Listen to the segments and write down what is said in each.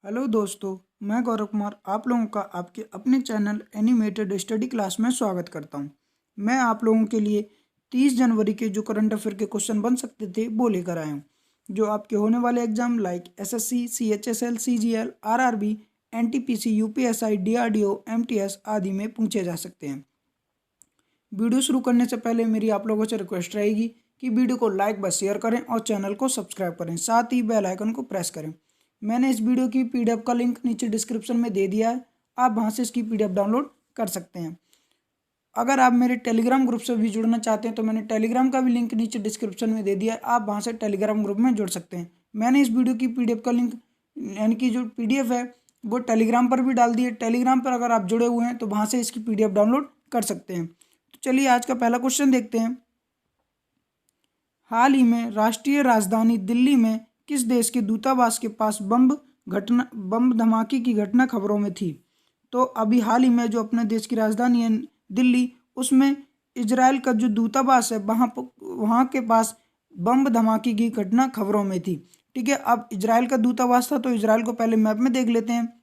Hello दोस्तों, मैं गौरव कुमार आप लोगों का आपके अपने चैनल एनिमेटेड स्टडी क्लास में स्वागत करता हूं। मैं आप लोगों के लिए 30 जनवरी के जो करंट अफेयर के क्वेश्चन बन सकते थे वो लेकर आया हूं, जो आपके होने वाले exam like SSC, CHSL, CGL, RRB, NTPC, UPSI, DRDO, MTS आदि में पूछे जा सकते हैं। वीडियो शुरू करने से पहले मेरी आप लोगों से रिक्वेस्ट रहेगी कि वीडियो को लाइक व शेयर करें और चैनल को सब्सक्राइब करें, साथ ही बेल आइकन को प्रेस करें। मैंने इस वीडियो की पीडीएफ का लिंक नीचे डिस्क्रिप्शन में दे दिया है, आप वहां से इसकी पीडीएफ डाउनलोड कर सकते हैं। अगर आप मेरे टेलीग्राम ग्रुप से भी जुड़ना चाहते हैं तो मैंने टेलीग्राम का भी लिंक नीचे डिस्क्रिप्शन में दे दिया है, आप वहां से टेलीग्राम ग्रुप में जुड़ सकते हैं। मैंने इस वीडियो की पीडीएफ का लिंक यानी कि जो पीडीएफ है वो टेलीग्राम पर भी डाल दी है। टेलीग्राम पर अगर आप जुड़े हुए हैं तो वहां से इसकी पीडीएफ डाउनलोड कर सकते हैं। तो चलिए आज का पहला क्वेश्चन देखते हैं। हाल ही में राष्ट्रीय राजधानी दिल्ली में किस देश के दूतावास के पास बम धमाके की घटना खबरों में थी? तो अभी हाल ही में जो अपने देश की राजधानी है दिल्ली, उसमें इजराइल का जो दूतावास है वहाँ के पास बम धमाके की घटना खबरों में थी। ठीक है, अब इजराइल का दूतावास था तो इजराइल को पहले मैप में देख लेते हैं।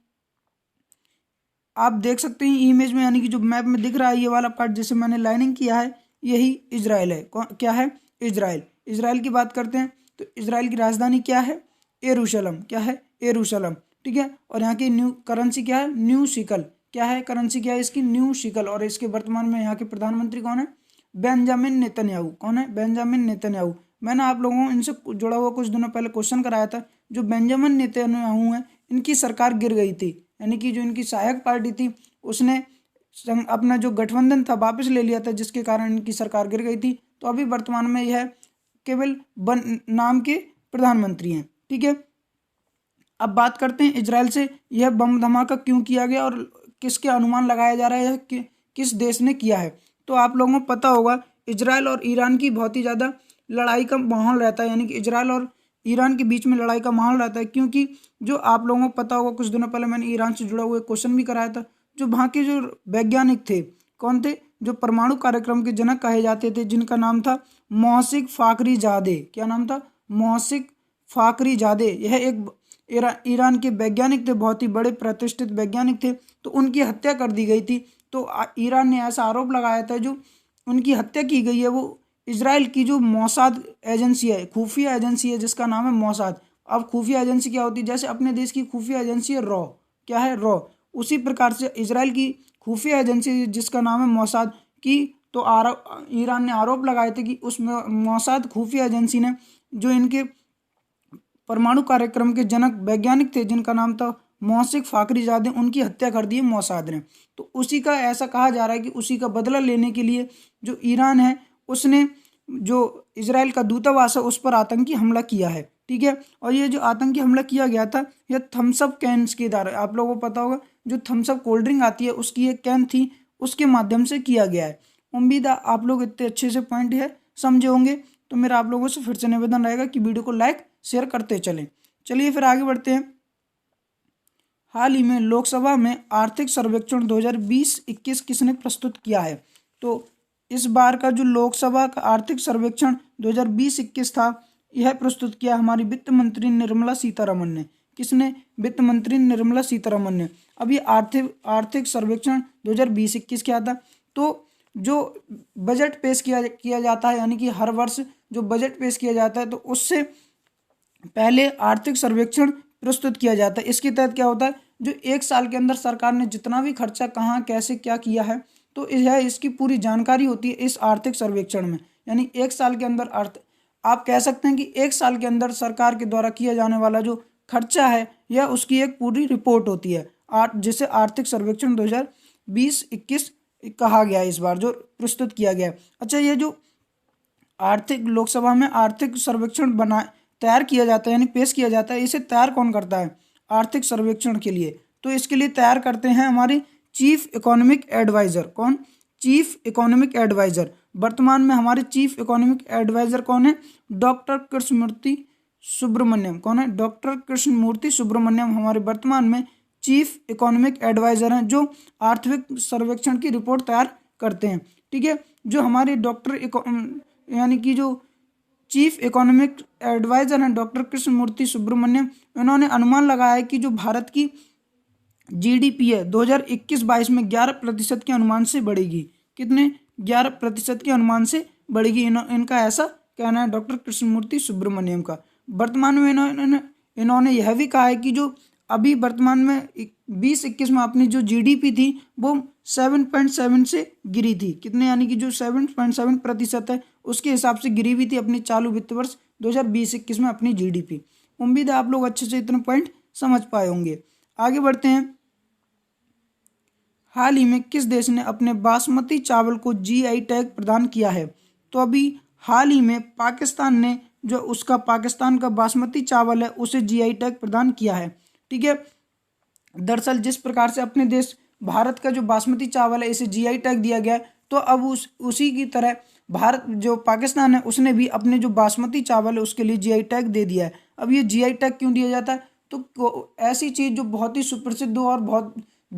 आप देख सकते हैं इमेज में, यानी कि जो मैप में दिख रहा है ये वाला पार्ट जिसे मैंने लाइनिंग किया है, यही इजराइल है। क्या है? इजराइल। इजराइल की बात करते हैं तो इजराइल की राजधानी क्या है? यरूशलेम। क्या है? यरूशलेम। ठीक है, और यहाँ की न्यू करेंसी क्या है? न्यू शिकल। क्या है? करेंसी क्या है इसकी? न्यू शिकल। और इसके वर्तमान में यहाँ के प्रधानमंत्री कौन है? Benjamin Netanyahu. कौन है? Benjamin Netanyahu. मैंने आप लोगों को इनसे जुड़ा हुआ कुछ दिनों पहले क्वेश्चन कराया था। जो बेंजामिन नेतन्याहू है इनकी सरकार गिर गई थी, यानी कि जो इनकी सहायक पार्टी थी उसने अपना जो गठबंधन था वापस ले लिया था, जिसके कारण इनकी सरकार गिर गई थी। तो अभी वर्तमान में यह केवल नाम के प्रधानमंत्री हैं। ठीक है, अब बात करते हैं इजराइल से। यह बम धमाका क्यों किया गया और किसके अनुमान लगाया जा रहा है कि किस देश ने किया है? तो आप लोगों को पता होगा इजराइल और ईरान की बहुत ही ज़्यादा लड़ाई का माहौल रहता है, यानी कि इजराइल और ईरान के बीच में लड़ाई का माहौल रहता है। क्योंकि जो आप लोगों को पता होगा कुछ दिनों पहले मैंने ईरान से जुड़ा हुआ क्वेश्चन भी कराया था। जो वहाँ के जो वैज्ञानिक थे, कौन थे? जो परमाणु कार्यक्रम के जनक कहे जाते थे, जिनका नाम था मोहसिक फाखरीजादे। क्या नाम था? मोहसिक फाखरीजादे। यह एक ईरान के वैज्ञानिक थे, बहुत ही बड़े प्रतिष्ठित वैज्ञानिक थे। तो उनकी हत्या कर दी गई थी। तो ईरान ने ऐसा आरोप लगाया था जो उनकी हत्या की गई है वो इजराइल की जो मोसाद एजेंसी है, खुफिया एजेंसी है, जिसका नाम है मोसाद। अब खुफिया एजेंसी क्या होती है? जैसे अपने देश की खुफिया एजेंसी है रॉ। क्या है? रॉ। उसी प्रकार से इजराइल की खुफिया एजेंसी जिसका नाम है मोसाद की, तो ईरान ने आरोप लगाए थे कि उस मोसाद खुफिया एजेंसी ने जो इनके परमाणु कार्यक्रम के जनक वैज्ञानिक थे, जिनका नाम था मोहसिक फाखरीजादे, उनकी हत्या कर दी है मोसाद ने। तो उसी का ऐसा कहा जा रहा है कि उसी का बदला लेने के लिए जो ईरान है उसने जो इजराइल का दूतावास है उस पर आतंकी हमला किया है। ठीक है, और ये जो आतंकी हमला किया गया था यह थम्सअप कैंस के द्वारा, आप लोगों को पता होगा जो थम्सअप कोल्ड ड्रिंक आती है उसकी एक कैन थी, उसके माध्यम से किया गया है। उम्मीद है आप लोग इतने अच्छे से पॉइंट है समझे होंगे। तो मेरा आप लोगों से फिर से निवेदन रहेगा कि वीडियो को लाइक शेयर करते चलें। चलिए फिर आगे बढ़ते हैं। हाल ही में लोकसभा में आर्थिक सर्वेक्षण 2020-21 किसने प्रस्तुत किया है? तो इस बार का जो लोकसभा का आर्थिक सर्वेक्षण 2020-21 था, यह प्रस्तुत किया हमारी वित्त मंत्री निर्मला सीतारमण ने। किसने? वित्त मंत्री निर्मला सीतारमण ने। अब ये आर्थिक सर्वेक्षण 2020-21 क्या था? तो जो बजट पेश किया जाता है, यानी कि हर वर्ष जो बजट पेश किया जाता है तो उससे पहले आर्थिक सर्वेक्षण प्रस्तुत किया जाता है। इसके तहत क्या होता है? जो एक साल के अंदर सरकार ने जितना भी खर्चा कहाँ कैसे क्या किया है, तो यह इसकी पूरी जानकारी होती है इस आर्थिक सर्वेक्षण में। यानी एक साल के अंदर आप कह सकते हैं कि एक साल के अंदर सरकार के द्वारा किया जाने वाला जो खर्चा है यह उसकी एक पूरी रिपोर्ट होती है, जिसे आर्थिक सर्वेक्षण 2020-21 कहा गया है, इस बार जो प्रस्तुत किया गया है। अच्छा, ये जो आर्थिक लोकसभा में आर्थिक सर्वेक्षण तैयार किया जाता है, यानी पेश किया जाता है, इसे तैयार कौन करता है आर्थिक सर्वेक्षण के लिए? तो इसके लिए तैयार करते हैं हमारे चीफ इकोनॉमिक एडवाइजर। कौन? Chief economic adviser. वर्तमान में हमारे चीफ इकोनॉमिक एडवाइजर कौन है? डॉक्टर कृष्णमूर्ति सुब्रमण्यम। कौन है? डॉक्टर कृष्णमूर्ति सुब्रमण्यम हमारे वर्तमान में चीफ इकोनॉमिक एडवाइजर हैं, जो आर्थिक सर्वेक्षण की रिपोर्ट तैयार करते हैं। ठीक है, जो हमारे डॉक्टर यानी कि जो चीफ इकोनॉमिक एडवाइजर हैं डॉक्टर कृष्णमूर्ति सुब्रमण्यम, इन्होंने अनुमान लगाया है कि जो भारत की जीडीपी है 2021-22 में 11% के अनुमान से बढ़ेगी। कितने? 11% के अनुमान से बढ़ेगी। इनका ऐसा कहना है डॉक्टर कृष्णमूर्ति सुब्रमण्यम का। वर्तमान में इन्होंने यह भी कहा है कि जो अभी वर्तमान में 2021 में अपनी जो जीडीपी थी वो 7.7 से गिरी थी। कितने? यानी कि जो 7.7% है उसके हिसाब से गिरी हुई थी अपनी चालू वित्त वर्ष 2020-21 में अपनी जीडीपी। उम्मीद है आप लोग अच्छे से इतने पॉइंट समझ पाए होंगे। आगे बढ़ते हैं। हाल ही में किस देश ने अपने बासमती चावल को जीआई टैग प्रदान किया है? तो अभी हाल ही में पाकिस्तान ने जो उसका पाकिस्तान का बासमती चावल है उसे जीआई टैग प्रदान किया है। ठीक है, दरअसल जिस प्रकार से अपने देश भारत का जो बासमती चावल है इसे जीआई टैग दिया गया है, तो अब उसी की तरह भारत जो पाकिस्तान है उसने भी अपने जो बासमती चावल है उसके लिए जीआई टैग दे दिया है। अब ये जीआई टैग क्यों दिया जाता है? तो ऐसी चीज़ जो बहुत ही सुप्रसिद्ध हो और बहुत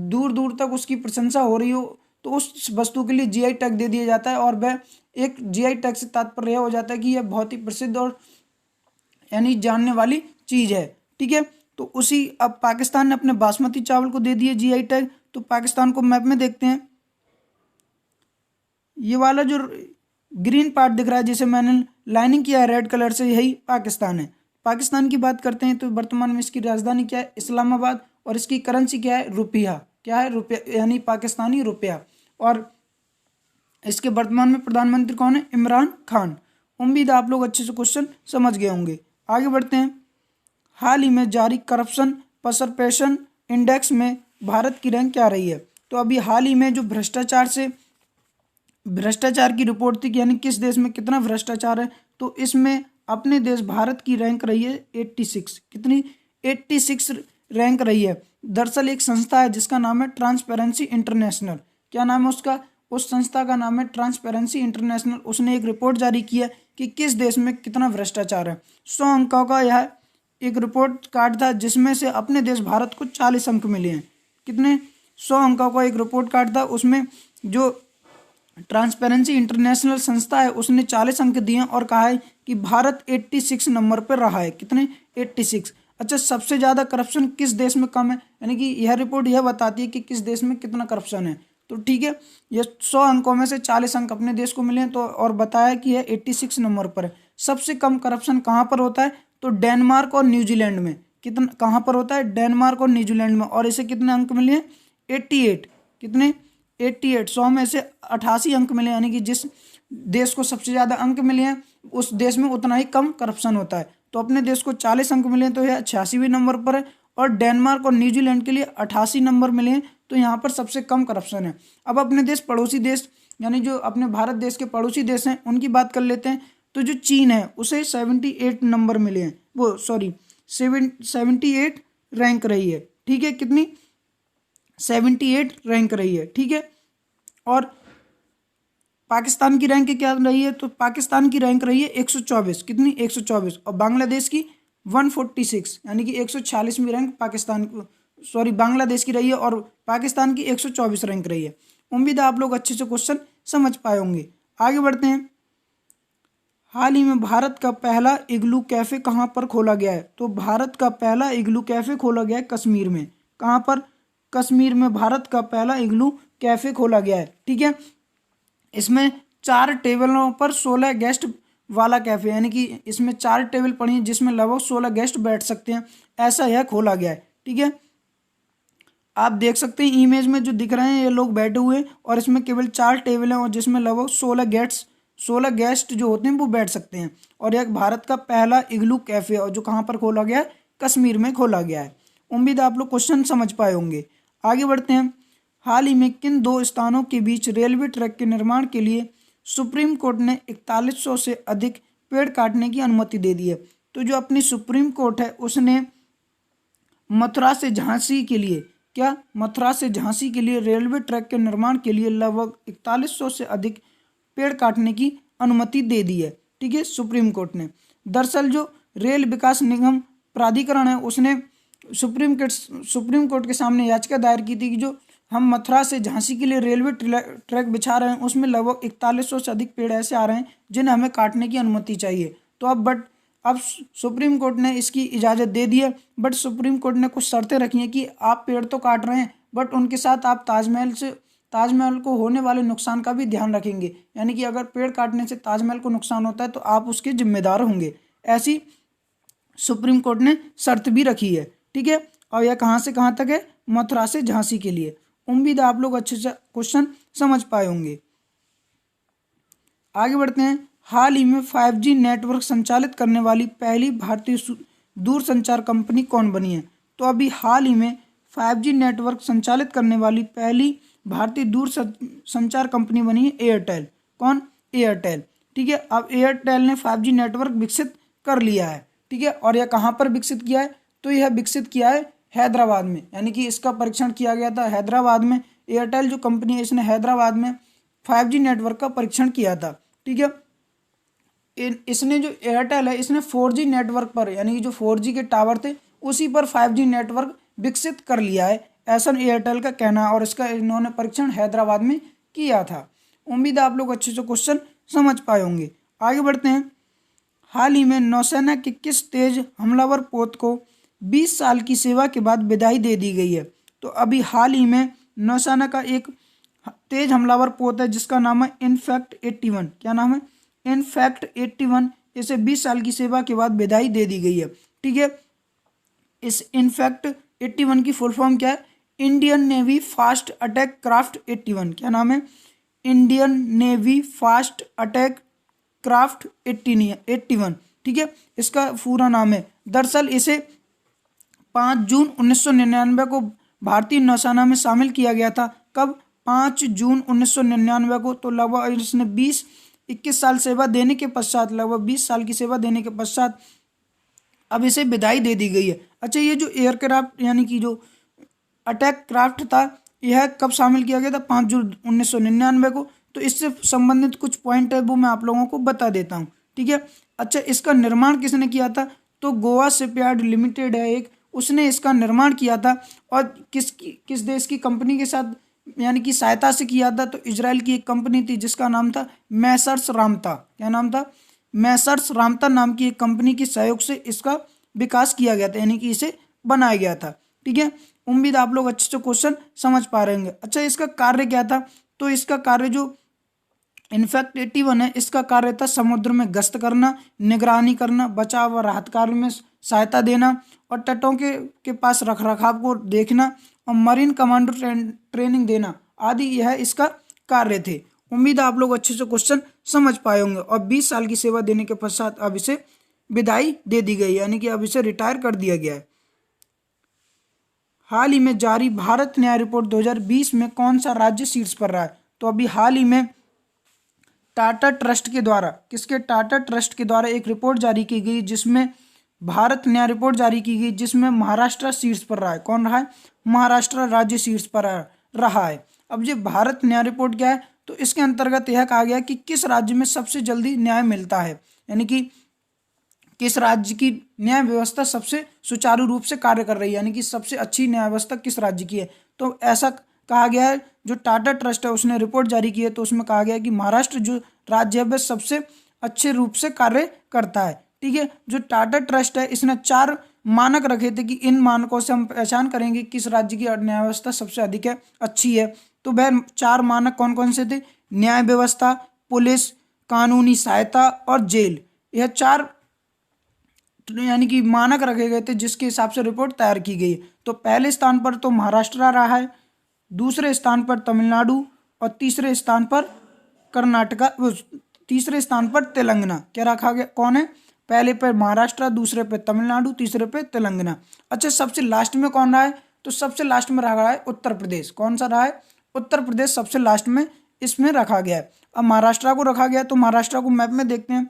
दूर दूर तक उसकी प्रशंसा हो रही हो तो उस वस्तु के लिए जीआई टैग दे दिया जाता है, और वह एक जीआई टैग से तात्पर्य हो जाता है कि यह बहुत ही प्रसिद्ध और यानी जानने वाली चीज़ है। ठीक है, तो उसी अब पाकिस्तान ने अपने बासमती चावल को दे दिए जीआई टैग। तो पाकिस्तान को मैप में देखते हैं, ये वाला जो ग्रीन पार्ट दिख रहा है जिसे मैंने लाइनिंग किया है रेड कलर से, यही पाकिस्तान है। पाकिस्तान की बात करते हैं तो वर्तमान में इसकी राजधानी क्या है? इस्लामाबाद। और इसकी करेंसी क्या है? रुपया। क्या है? रुपया, यानी पाकिस्तानी रुपया। और इसके वर्तमान में प्रधानमंत्री कौन है? इमरान खान। उम्मीद है आप लोग अच्छे से क्वेश्चन समझ गए होंगे। आगे बढ़ते हैं। हाल ही में जारी करप्शन परसेप्शन इंडेक्स में भारत की रैंक क्या रही है? तो अभी हाल ही में जो भ्रष्टाचार की रिपोर्ट थी कि यानी किस देश में कितना भ्रष्टाचार है, तो इसमें अपने देश भारत की रैंक रही है 86। कितनी? 86 रैंक रही है। दरअसल एक संस्था है जिसका नाम है ट्रांसपेरेंसी इंटरनेशनल। क्या नाम है उसका? उस संस्था का नाम है ट्रांसपेरेंसी इंटरनेशनल। उसने एक रिपोर्ट जारी की है कि किस देश में कितना भ्रष्टाचार है। 100 अंकों का यह एक रिपोर्ट कार्ड था जिसमें से अपने देश भारत को 40 अंक मिले हैं। कितने? 100 अंकों का एक रिपोर्ट कार्ड था, उसमें जो ट्रांसपेरेंसी इंटरनेशनल संस्था है उसने 40 अंक दिए और कहा है कि भारत 86 नंबर पर रहा है। कितने? 86। अच्छा, सबसे ज़्यादा करप्शन किस देश में कम है? यानी कि यह रिपोर्ट यह बताती है कि किस देश में कितना करप्शन है। तो ठीक है, ये 100 अंकों में से 40 अंक अपने देश को मिले हैं, तो और बताया कि यह 86 नंबर पर है। सबसे कम करप्शन कहाँ पर होता है? तो डेनमार्क और न्यूजीलैंड में। कितना? कहाँ पर होता है? डेनमार्क और न्यूजीलैंड में। और इसे कितने अंक मिले हैं? 88। कितने? 88। 100 में से 88 अंक मिले, यानी कि जिस देश को सबसे ज़्यादा अंक मिले हैं उस देश में उतना ही कम करप्शन होता है। तो अपने देश को 40 अंक मिले हैं तो यह 86वें नंबर पर है, और डेनमार्क और न्यूजीलैंड के लिए 88 नंबर मिले हैं, तो यहाँ पर सबसे कम करप्शन है। अब अपने देश पड़ोसी देश यानी जो अपने भारत देश के पड़ोसी देश हैं उनकी बात कर लेते हैं। तो जो चीन है उसे 78 नंबर मिले हैं, वो 78 रैंक रही है। ठीक है, कितनी? 78 रैंक रही है। ठीक है, और पाकिस्तान की रैंक क्या रही है? तो पाकिस्तान की रैंक रही है 124। कितनी? 124। और बांग्लादेश की 146, यानी कि 146वीं रैंक बांग्लादेश की रही है, और पाकिस्तान की 124 रैंक रही है। उम्मीद है आप लोग अच्छे से क्वेश्चन समझ पाए होंगे। आगे बढ़ते हैं। हाल ही में भारत का पहला इग्लू कैफे कहाँ पर खोला गया है? तो भारत का पहला इग्लू कैफे खोला गया है कश्मीर में। कहाँ पर? कश्मीर में भारत का पहला इग्लू कैफे खोला गया है। ठीक है, इसमें 4 टेबलों पर 16 गेस्ट वाला कैफे, यानी कि इसमें 4 टेबल पड़ी हैं जिसमें लगभग 16 गेस्ट बैठ सकते हैं, ऐसा यह खोला गया है। ठीक है, आप देख सकते हैं इमेज में जो दिख रहे हैं ये लोग बैठे हुए हैं, और इसमें केवल 4 टेबल हैं और जिसमें लगभग 16 गेस्ट जो होते हैं वो बैठ सकते हैं। और यह भारत का पहला इग्लू कैफे और जो कहाँ पर खोला गया है? कश्मीर में खोला गया है। उम्मीद है आप लोग क्वेश्चन समझ पाए होंगे। आगे बढ़ते हैं। हाल ही में किन 2 स्थानों के बीच रेलवे ट्रैक के निर्माण के लिए सुप्रीम कोर्ट ने 4100 से अधिक पेड़ काटने की अनुमति दे दी है? तो जो अपनी सुप्रीम कोर्ट है उसने मथुरा से झांसी के लिए मथुरा से झांसी के लिए रेलवे ट्रैक के निर्माण के लिए लगभग 4100 से अधिक पेड़ काटने की अनुमति दे दी है। ठीक है, सुप्रीम कोर्ट ने। दरअसल जो रेल विकास निगम प्राधिकरण है उसने सुप्रीम कोर्ट के सामने याचिका दायर की थी कि जो हम मथुरा से झांसी के लिए रेलवे ट्रैक बिछा रहे हैं उसमें लगभग 4100 से अधिक पेड़ ऐसे आ रहे हैं जिन्हें हमें काटने की अनुमति चाहिए। तो अब सुप्रीम कोर्ट ने इसकी इजाज़त दे दी है, बट सुप्रीम कोर्ट ने कुछ शर्तें रखी हैं कि आप पेड़ तो काट रहे हैं बट उनके साथ आप ताजमहल को होने वाले नुकसान का भी ध्यान रखेंगे, यानी कि अगर पेड़ काटने से ताजमहल को नुकसान होता है तो आप उसके जिम्मेदार होंगे। ऐसी सुप्रीम कोर्ट ने शर्त भी रखी है, ठीक है। और यह कहाँ से कहाँ तक है? मथुरा से झांसी के लिए। उम्मीद है आप लोग अच्छे से क्वेश्चन समझ पाए होंगे। आगे बढ़ते हैं। हाल ही में 5G नेटवर्क संचालित करने वाली पहली भारतीय दूरसंचार कंपनी कौन बनी है? तो अभी हाल ही में 5G नेटवर्क संचालित करने वाली पहली भारतीय दूरसंचार कंपनी बनी है एयरटेल। कौन? एयरटेल, ठीक है। अब एयरटेल ने 5G नेटवर्क विकसित कर लिया है, ठीक है। और यह कहाँ पर विकसित किया है? तो यह विकसित किया है हैदराबाद में, यानी कि इसका परीक्षण किया गया था हैदराबाद में। एयरटेल जो कंपनी है इसने हैदराबाद में 5G नेटवर्क का परीक्षण किया था, ठीक है। इसने जो एयरटेल है इसने 4G नेटवर्क पर, यानी कि जो 4G के टावर थे उसी पर 5G नेटवर्क विकसित कर लिया है, ऐसा एयरटेल का कहना है। और इसका इन्होंने परीक्षण हैदराबाद में किया था। उम्मीद है आप लोग अच्छे से क्वेश्चन समझ पाए होंगे। आगे बढ़ते हैं। हाल ही में नौसेना के किस तेज हमलावर पोत को 20 साल की सेवा के बाद विदाई दे दी गई है? तो अभी हाल ही में नौसेना का एक तेज हमलावर पोत है जिसका नाम है इनफैक्ट 81। क्या नाम है? इनफैक्ट 81। इसे 20 साल की सेवा के बाद विदाई दे दी गई है, ठीक है। इस इनफैक्ट 81 की फुल फॉर्म क्या है? Indian navy fast attack craft 81। क्या नाम है? Indian navy fast attack craft 81, ठीक है। इसका पूरा नाम है। दरअसल इसे 5 जून 1999 को भारतीय नौसेना में शामिल किया गया था। कब? 5 जून 1999 को। तो लगभग इसने 21 साल सेवा देने के पश्चात, लगभग 20 साल की सेवा देने के पश्चात अब इसे विदाई दे दी गई है। अच्छा, ये जो एयरक्राफ्ट यानी कि जो अटैक क्राफ्ट था यह कब शामिल किया गया था? 5 जून 1999 को। तो इससे संबंधित कुछ पॉइंट है वो मैं आप लोगों को बता देता हूँ, ठीक है। अच्छा, इसका निर्माण किसने किया था? तो गोवा शिपयार्ड लिमिटेड है एक, उसने इसका निर्माण किया था। और किस देश की कंपनी के साथ यानी कि सहायता से किया था? तो इजराइल की एक कंपनी थी जिसका नाम था मैसर्स रामता। क्या नाम था? मैसर्स रामता नाम की एक कंपनी के सहयोग से इसका विकास किया गया था, यानी कि इसे बनाया गया था, ठीक है। उम्मीद आप लोग अच्छे से क्वेश्चन समझ पा रहे होंगे। अच्छा, इसका कार्य क्या था? तो इसका कार्य जो इनफैक्ट 81 है इसका कार्य था समुद्र में गश्त करना, निगरानी करना, बचाव और राहत कार्य में सहायता देना और तटों के पास रखरखाव को देखना और मरीन कमांडो ट्रेनिंग देना आदि, यह इसका कार्य थे। उम्मीद है आप लोग अच्छे से क्वेश्चन समझ पाए होंगे। और 20 साल की सेवा देने के पश्चात अब इसे विदाई दे दी गई, यानी कि अब इसे रिटायर कर दिया गया है। हाल ही में जारी भारत न्याय रिपोर्ट 2020 में कौन सा राज्य शीर्ष पर रहा है? तो अभी हाल ही में टाटा ट्रस्ट के द्वारा, किसके? टाटा ट्रस्ट के द्वारा एक रिपोर्ट जारी की गई जिसमें भारत न्याय रिपोर्ट जारी की गई जिसमें महाराष्ट्र शीर्ष पर रहा है। कौन रहा है? महाराष्ट्र राज्य शीर्ष पर रहा है। अब ये भारत न्याय रिपोर्ट क्या है? तो इसके अंतर्गत यह कहा गया कि किस राज्य में सबसे जल्दी न्याय मिलता है, यानी कि किस राज्य की न्याय व्यवस्था सबसे सुचारू रूप से कार्य कर रही है, यानी कि सबसे अच्छी न्याय व्यवस्था किस राज्य की है। तो ऐसा कहा गया है, जो टाटा ट्रस्ट है उसने रिपोर्ट जारी की है तो उसमें कहा गया है कि महाराष्ट्र जो राज्य है वह सबसे अच्छे रूप से कार्य करता है, ठीक है। जो टाटा ट्रस्ट है इसने 4 मानक रखे थे कि इन मानकों से हम पहचान करेंगे किस राज्य की न्याय व्यवस्था सबसे अधिक है, अच्छी है। तो वह 4 मानक कौन कौन से थे? न्याय व्यवस्था, पुलिस, कानूनी सहायता और जेल। यह 4 यानी कि मानक रखे गए थे जिसके हिसाब से रिपोर्ट तैयार की गई। तो पहले स्थान पर तो महाराष्ट्र रहा है, दूसरे स्थान पर तमिलनाडु और तीसरे स्थान पर कर्नाटका, तीसरे स्थान पर तेलंगाना। क्या रखा गया? कौन है? पहले पे महाराष्ट्र, दूसरे पे तमिलनाडु, तीसरे पे तेलंगाना। अच्छा, सबसे लास्ट में कौन रहा है? तो सबसे लास्ट में रहा है उत्तर प्रदेश। कौन सा रहा है? उत्तर प्रदेश सबसे लास्ट में इसमें रखा गया है। अब महाराष्ट्र को रखा गया तो महाराष्ट्र को मैप में देखते हैं।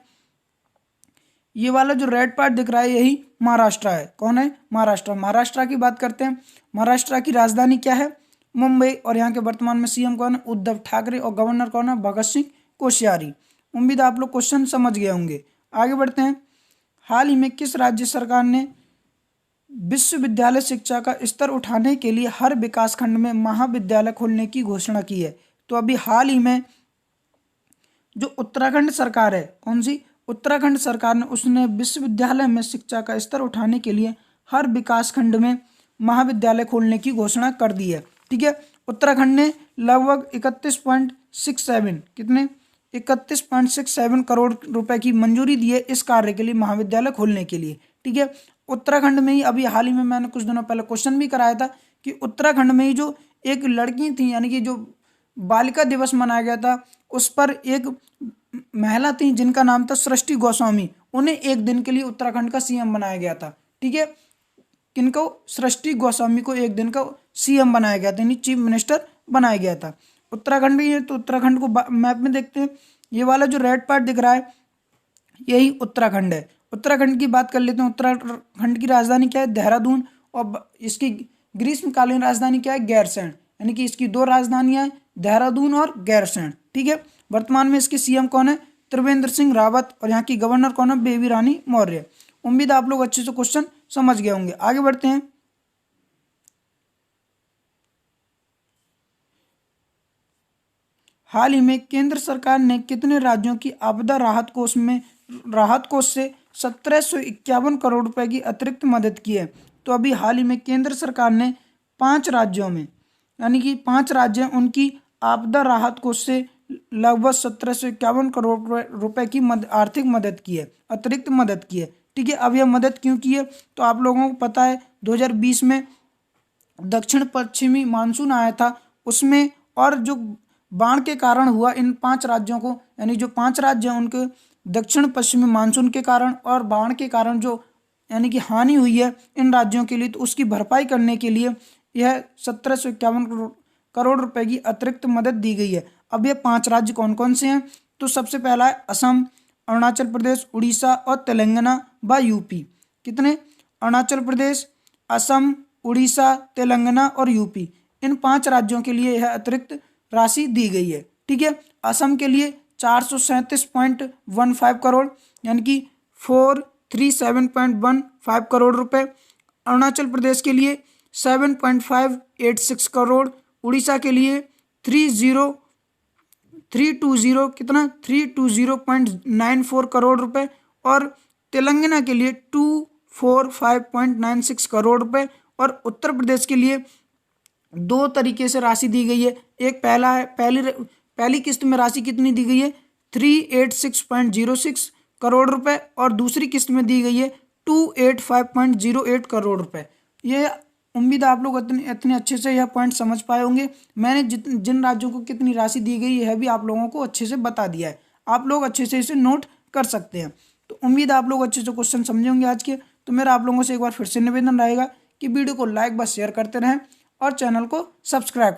ये वाला जो रेड पार्ट दिख रहा है यही महाराष्ट्र है। कौन है? महाराष्ट्र। महाराष्ट्र की बात करते हैं। महाराष्ट्र की राजधानी क्या है? मुंबई। और यहाँ के वर्तमान में सीएम कौन है? उद्धव ठाकरे। और गवर्नर कौन है? भगत सिंह कोश्यारी। उम्मीद आप लोग क्वेश्चन समझ गए होंगे। आगे बढ़ते हैं। हाल ही में किस राज्य सरकार ने विश्वविद्यालय शिक्षा का स्तर उठाने के लिए हर विकास खंड में महाविद्यालय खोलने की घोषणा की है? तो अभी हाल ही में जो उत्तराखंड सरकार है, कौन सी? उत्तराखंड सरकार ने उसने विश्वविद्यालय में शिक्षा का स्तर उठाने के लिए हर विकास खंड में महाविद्यालय खोलने की घोषणा कर दी है। ठीक है, उत्तराखंड ने लगभग 31.67 कितने 31.67 करोड़ रुपए की मंजूरी दी है इस कार्य के लिए, महाविद्यालय खोलने के लिए। ठीक है, उत्तराखंड में ही अभी हाल ही में मैंने कुछ दिनों पहले क्वेश्चन भी कराया था कि उत्तराखंड में ही जो एक लड़की थी, यानी कि जो बालिका दिवस मनाया गया था, उस पर एक महिला थी जिनका नाम था सृष्टि गोस्वामी, उन्हें एक दिन के लिए उत्तराखंड का सीएम बनाया गया था। ठीक है, किनको? सृष्टि गोस्वामी को एक दिन का सीएम बनाया गया था, यानी चीफ मिनिस्टर बनाया गया था। उत्तराखंड ही है, तो उत्तराखंड को मैप में देखते हैं। ये वाला जो रेड पार्ट दिख रहा है यही उत्तराखंड है। उत्तराखंड की बात कर लेते हैं। उत्तराखंड की राजधानी क्या है? देहरादून। और इसकी ग्रीष्मकालीन राजधानी क्या है? गैरसैंण। यानी कि इसकी दो राजधानियां हैं, देहरादून और गैरसैंण। ठीक है, वर्तमान में इसके सीएम कौन है? त्रिवेंद्र सिंह रावत। और यहाँ की गवर्नर कौन है? बेबी रानी मौर्य। उम्मीद आप लोग अच्छे से क्वेश्चन समझ गए होंगे। आगे बढ़ते हैं। हाल ही में केंद्र सरकार ने कितने राज्यों की आपदा राहत कोष से 1751 करोड़ रुपए की अतिरिक्त मदद की है? तो अभी हाल ही में केंद्र सरकार ने 5 राज्यों में, यानी कि 5 राज्य हैं, उनकी आपदा राहत कोष से लगभग 1751 करोड़ रुपए की आर्थिक मदद की है, अतिरिक्त मदद की है। ठीक है, अब यह मदद क्यों की है? तो आप लोगों को पता है 2020 में दक्षिण पश्चिमी मानसून आया था, उसमें और जो बाढ़ के कारण हुआ इन 5 राज्यों को, यानी जो 5 राज्य हैं उनके दक्षिण पश्चिमी मानसून के कारण और बाढ़ के कारण जो यानी कि हानि हुई है इन राज्यों के लिए, तो उसकी भरपाई करने के लिए यह 1751 करोड़ रुपए की अतिरिक्त मदद दी गई है। अब ये 5 राज्य कौन कौन से हैं? तो सबसे पहला है असम, अरुणाचल प्रदेश, उड़ीसा और तेलंगाना व यूपी। कितने? अरुणाचल प्रदेश, असम, उड़ीसा, तेलंगाना और यूपी, इन 5 राज्यों के लिए यह अतिरिक्त राशि दी गई है। ठीक है, असम के लिए 437.15 करोड़, यानी कि 437.15 करोड़ रुपए। अरुणाचल प्रदेश के लिए 7.586 करोड़। उड़ीसा के लिए 320 करोड़ रुपए और तेलंगाना के लिए 245.96 करोड़ रुपए। और उत्तर प्रदेश के लिए 2 तरीके से राशि दी गई है। एक पहला है, पहली किस्त में राशि कितनी दी गई है? 386.06 करोड़ रुपए और दूसरी किस्त में दी गई है 285.08 करोड़ रुपए। ये उम्मीद आप लोग इतने अच्छे से यह पॉइंट समझ पाए होंगे। मैंने जिन राज्यों को कितनी राशि दी गई यह भी आप लोगों को अच्छे से बता दिया है, आप लोग अच्छे से इसे नोट कर सकते हैं। तो उम्मीद आप लोग अच्छे से क्वेश्चन समझे होंगे आज के। तो मेरा आप लोगों से एक बार फिर से निवेदन रहेगा कि वीडियो को लाइक व शेयर करते रहें और चैनल को सब्सक्राइब